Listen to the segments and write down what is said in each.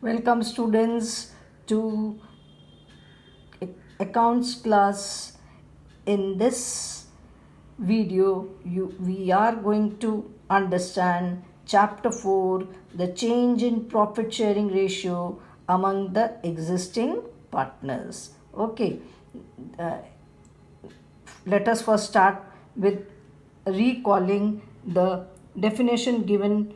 Welcome students to accounts class. In this video we are going to understand chapter 4, the change in profit sharing ratio among the existing partners. Okay, let us first start with recalling the definition given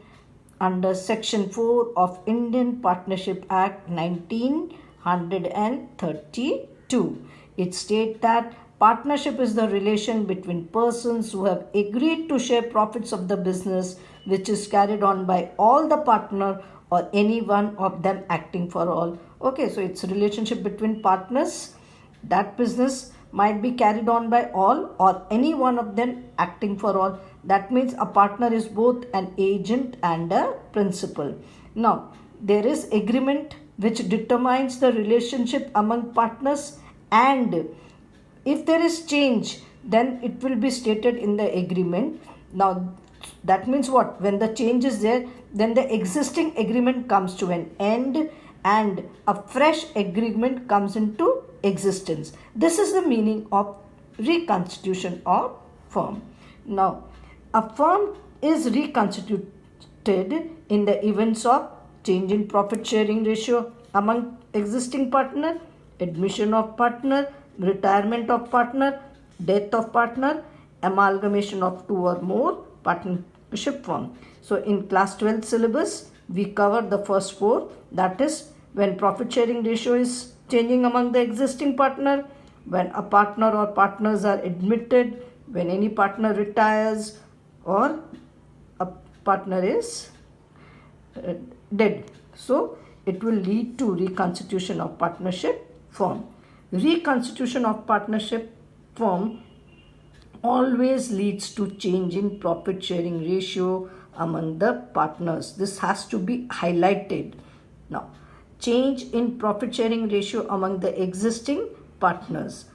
under section 4 of Indian Partnership Act 1932. It states that partnership is the relation between persons who have agreed to share profits of the business which is carried on by all the partner or any one of them acting for all. Okay, so it's a relationship between partners. That business might be carried on by all or any one of them acting for all. That means a partner is both an agent and a principal. Now, there is agreement which determines the relationship among partners, and if there is change, then it will be stated in the agreement. Now, that means what? When the change is there, then the existing agreement comes to an end and a fresh agreement comes into existence. This is the meaning of reconstitution of firm. Now, a firm is reconstituted in the events of change in profit sharing ratio among existing partner, admission of partner, retirement of partner, death of partner, amalgamation of two or more partnership firm. So in class 12 syllabus, we cover the first four, that is when profit sharing ratio is changing among the existing partner, when a partner or partners are admitted, when any partner retires, or a partner is dead. So it will lead to reconstitution of partnership firm. Reconstitution of partnership firm always leads to change in profit sharing ratio among the partners. This has to be highlighted. Now, change in profit sharing ratio among the existing partners.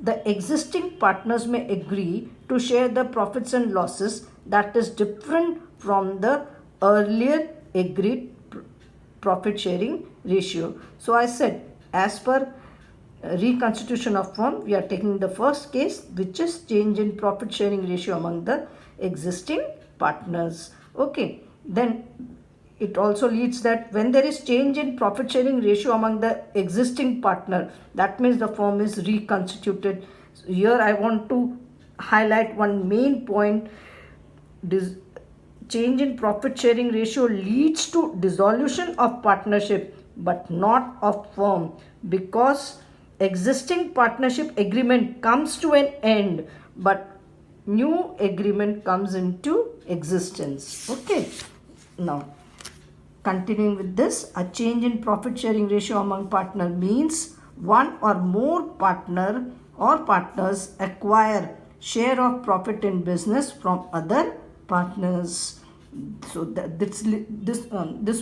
The existing partners may agree to share the profits and losses that is different from the earlier agreed profit sharing ratio. So I said, as per reconstitution of firm, we are taking the first case, which is change in profit sharing ratio among the existing partners. Okay, then it also leads that when there is change in profit sharing ratio among the existing partner, that means the firm is reconstituted. So here I want to highlight one main point. This change in profit sharing ratio leads to dissolution of partnership but not of firm, because existing partnership agreement comes to an end but new agreement comes into existence. Okay, now continuing with this, a change in profit sharing ratio among partner means one or more partner or partners acquire share of profit in business from other partners. So this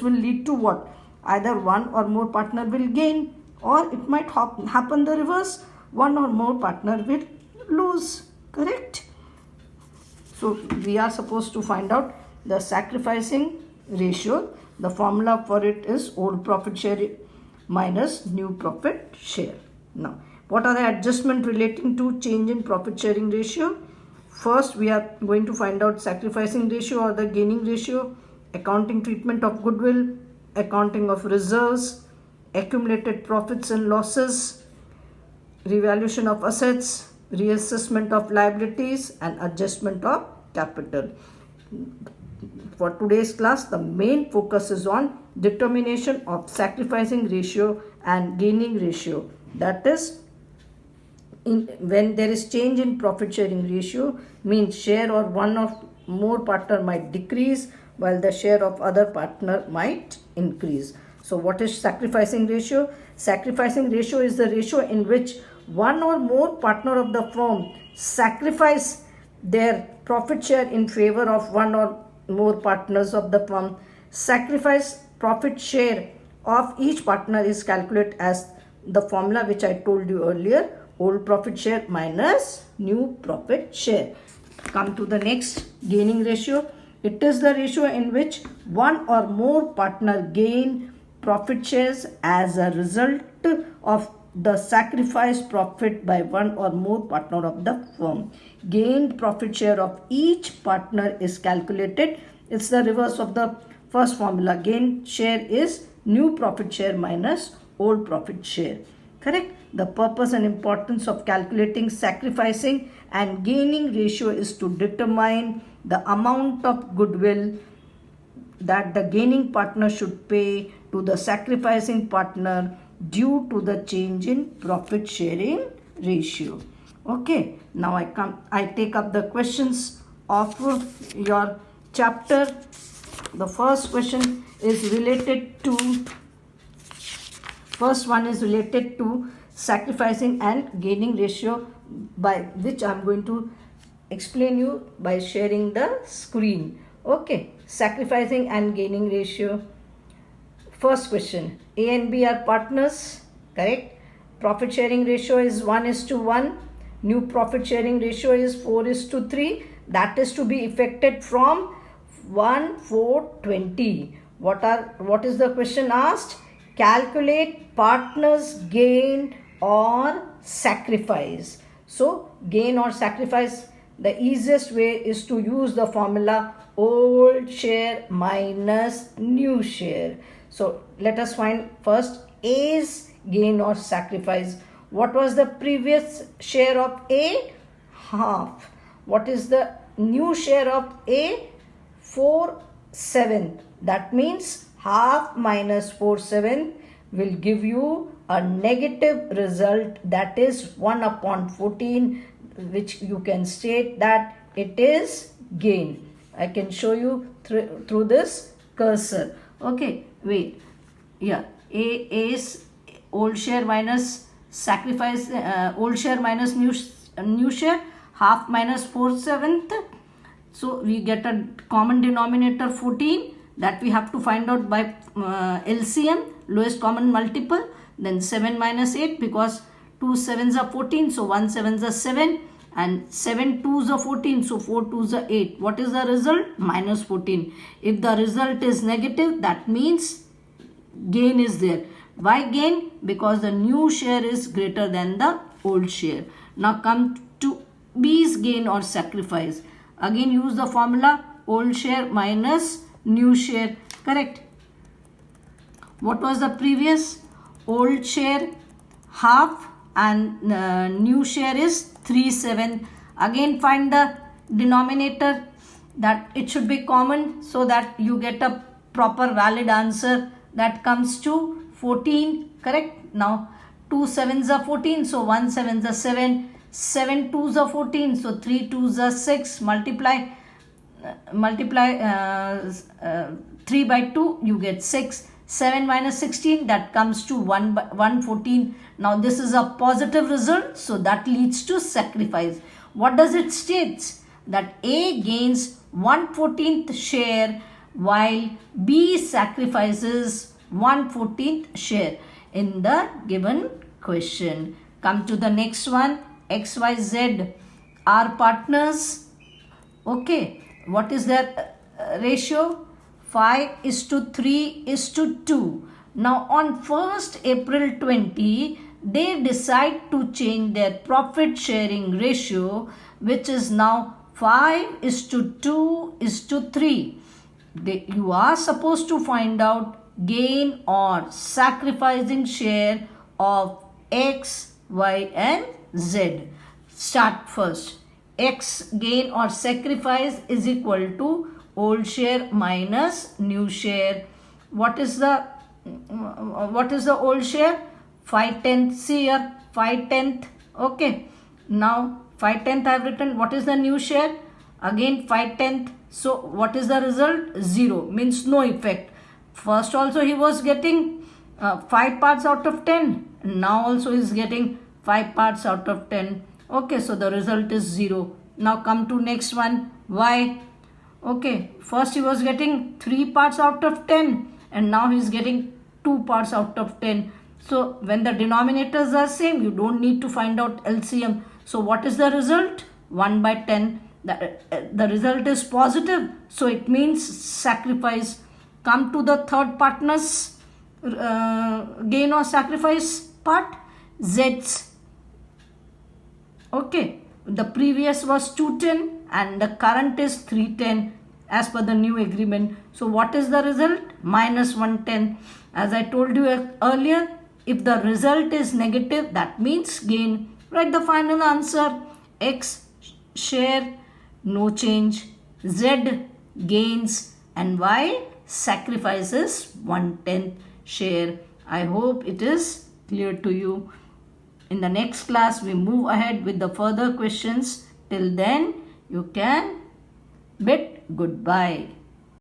will lead to what? Either one or more partner will gain, or it might happen the reverse. One or more partner will lose. Correct? So we are supposed to find out the sacrificing ratio. The formula for it is old profit share minus new profit share. Now, what are the adjustment relating to change in profit sharing ratio? First, we are going to find out sacrificing ratio or the gaining ratio, accounting treatment of goodwill, accounting of reserves, accumulated profits and losses, revaluation of assets, reassessment of liabilities, and adjustment of capital. For today's class, the main focus is on determination of sacrificing ratio and gaining ratio. That is, when there is change in profit sharing ratio, means share or one or more partner might decrease while the share of other partner might increase. So what is sacrificing ratio? Sacrificing ratio is the ratio in which one or more partner of the firm sacrifice their profit share in favor of one or more partners of the firm. Sacrifice profit share of each partner is calculated as the formula which I told you earlier, old profit share minus new profit share. Come to the next, gaining ratio. It is the ratio in which one or more partner gain profit shares as a result of the sacrificed profit by one or more partner of the firm. Gained profit share of each partner is calculated. It's the reverse of the first formula. Gain share is new profit share minus old profit share. Correct? The purpose and importance of calculating sacrificing and gaining ratio is to determine the amount of goodwill that the gaining partner should pay to the sacrificing partner due to the change in profit sharing ratio. Okay, now I take up the questions of your chapter. The first question is related to first one is related to sacrificing and gaining ratio, by which I'm going to explain you by sharing the screen. Okay, sacrificing and gaining ratio. First question, A and B are partners, correct? Profit sharing ratio is 1:1. New profit sharing ratio is 4:3. That is to be effected from 1/4/20. What is the question asked? Calculate partners gain or sacrifice. So gain or sacrifice, the easiest way is to use the formula old share minus new share. So let us find first A's gain or sacrifice. What was the previous share of A? Half. What is the new share of A? 4/7. That means half minus 4/7 will give you a negative result, that is 1/14, which you can state that it is gain. I can show you through this cursor. Okay, wait. Yeah, A is old share minus sacrifice, old share minus new share, half minus 4/7. So we get a common denominator 14, that we have to find out by LCM, lowest common multiple. Then 7 minus 8, because 2 sevens are 14, so 1 sevens are 7, and 7 twos are 14, so 4 twos are 8. What is the result? Minus 14. If the result is negative, that means gain is there. Why gain? Because the new share is greater than the old share. Now come to B's gain or sacrifice. Again use the formula old share minus new share. Correct? What was the previous? Old share half and new share is 3/7. Again find the denominator, that it should be common so that you get a proper valid answer. That comes to 14. Correct? Now 2 sevens are 14, so 1 sevens are 7. 7 twos are 14, so 3 twos are 6. Multiply 3 by 2, you get 6. 7 minus 16, that comes to 1/14. Now this is a positive result, so that leads to sacrifice. What does it state? That A gains 1/14th share while B sacrifices 1/14th share in the given question. Come to the next one. XYZ are partners. Okay, what is their ratio? 5:3:2. Now on 1st April 20, they decide to change their profit sharing ratio, which is now 5:2:3. You are supposed to find out gain or sacrificing share of X, Y and Z. Start first. X gain or sacrifice is equal to old share minus new share. What is the old share? 5/10. Here 5/10. Okay, now 5/10 I have written. What is the new share? Again 5/10. So what is the result? 0, means no effect. First also he was getting 5 parts out of 10. Now also he is getting 5 parts out of 10. Okay, so the result is 0. Now come to next one. Y. Okay, first he was getting 3 parts out of 10 and now he is getting 2 parts out of 10. So when the denominators are same, you don't need to find out LCM. So what is the result? 1/10. The result is positive, so it means sacrifice. Come to the third partners. gain or sacrifice part? Z's. Okay, the previous was 210 and the current is 310 as per the new agreement. So what is the result? Minus 110. As I told you earlier, if the result is negative, that means gain. Write the final answer. X share, no change. Z gains, and Y sacrifices 1/10 share. I hope it is clear to you. In the next class, we move ahead with the further questions. Till then, you can bid goodbye.